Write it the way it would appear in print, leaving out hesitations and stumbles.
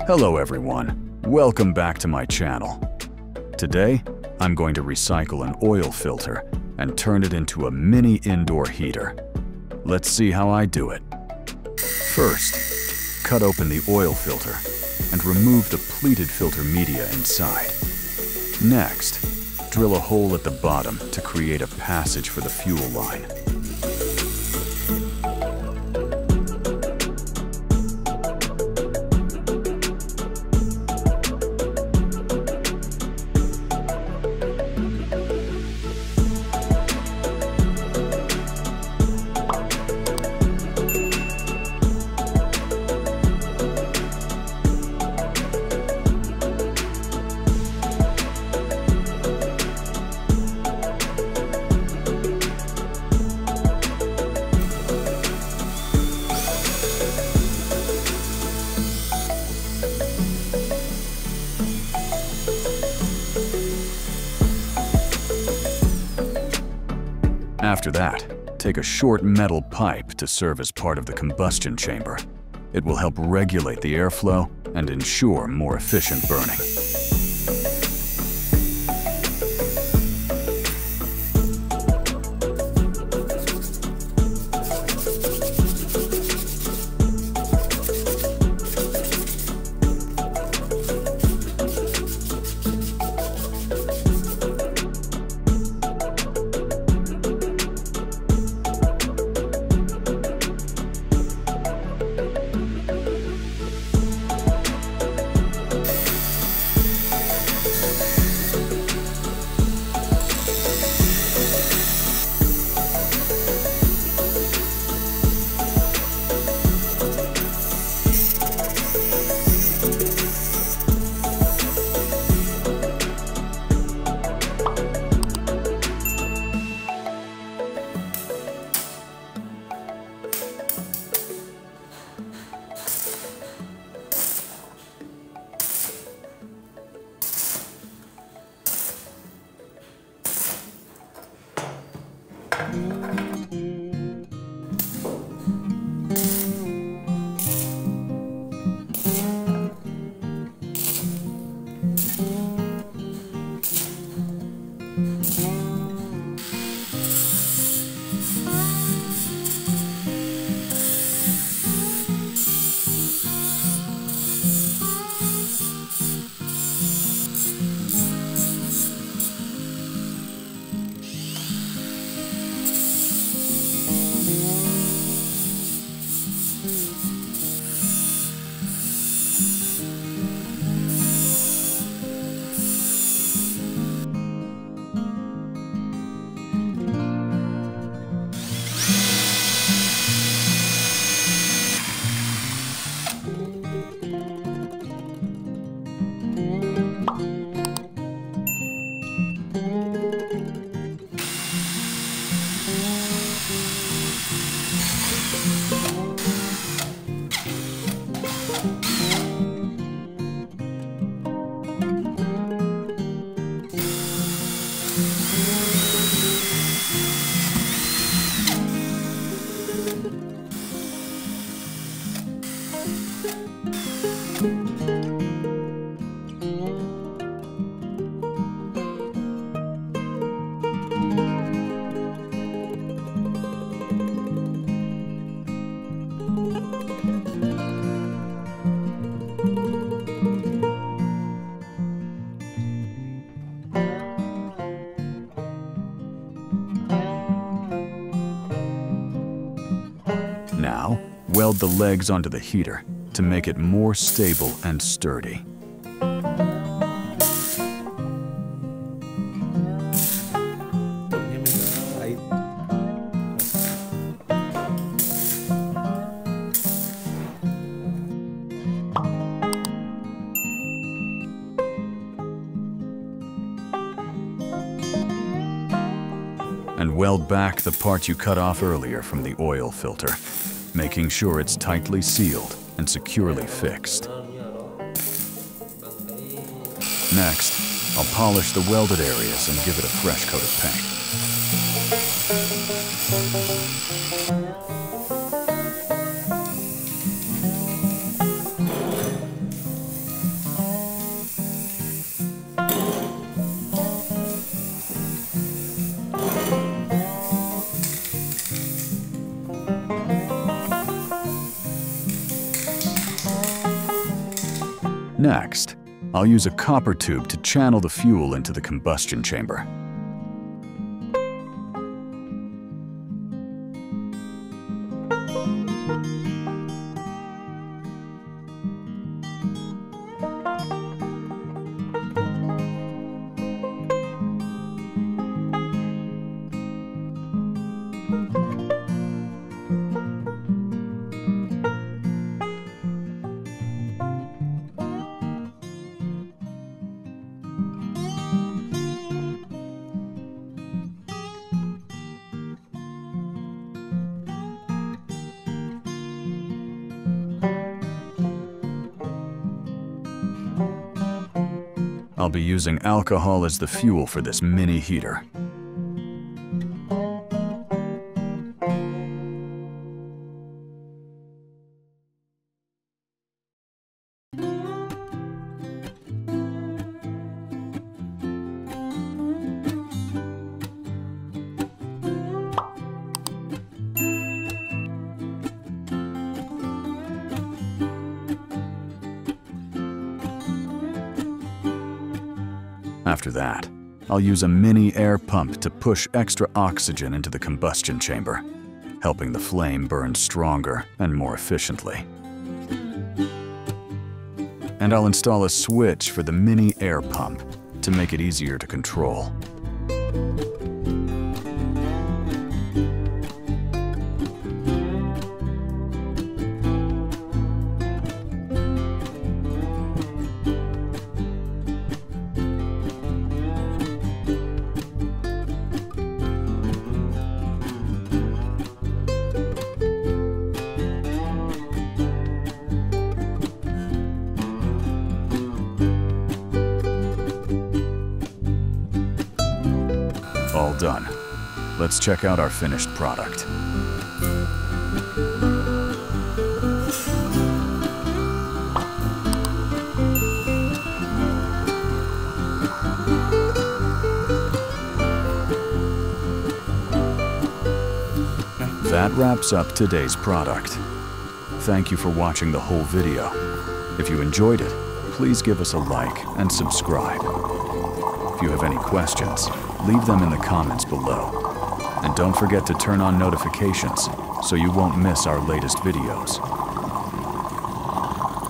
Hello everyone, welcome back to my channel. Today, I'm going to recycle an oil filter and turn it into a mini indoor heater. Let's see how I do it. First, cut open the oil filter and remove the pleated filter media inside. Next, drill a hole at the bottom to create a passage for the fuel line. After that, take a short metal pipe to serve as part of the combustion chamber. It will help regulate the airflow and ensure more efficient burning. Now, weld the legs onto the heater to make it more stable and sturdy. And weld back the part you cut off earlier from the oil filter, making sure it's tightly sealed and securely fixed. Next, I'll polish the welded areas and give it a fresh coat of paint. Next, I'll use a copper tube to channel the fuel into the combustion chamber. I'll be using alcohol as the fuel for this mini heater. After that, I'll use a mini air pump to push extra oxygen into the combustion chamber, helping the flame burn stronger and more efficiently. And I'll install a switch for the mini air pump to make it easier to control. All done. Let's check out our finished product. That wraps up today's product. Thank you for watching the whole video. If you enjoyed it, please give us a like and subscribe. If you have any questions, leave them in the comments below. And don't forget to turn on notifications so you won't miss our latest videos.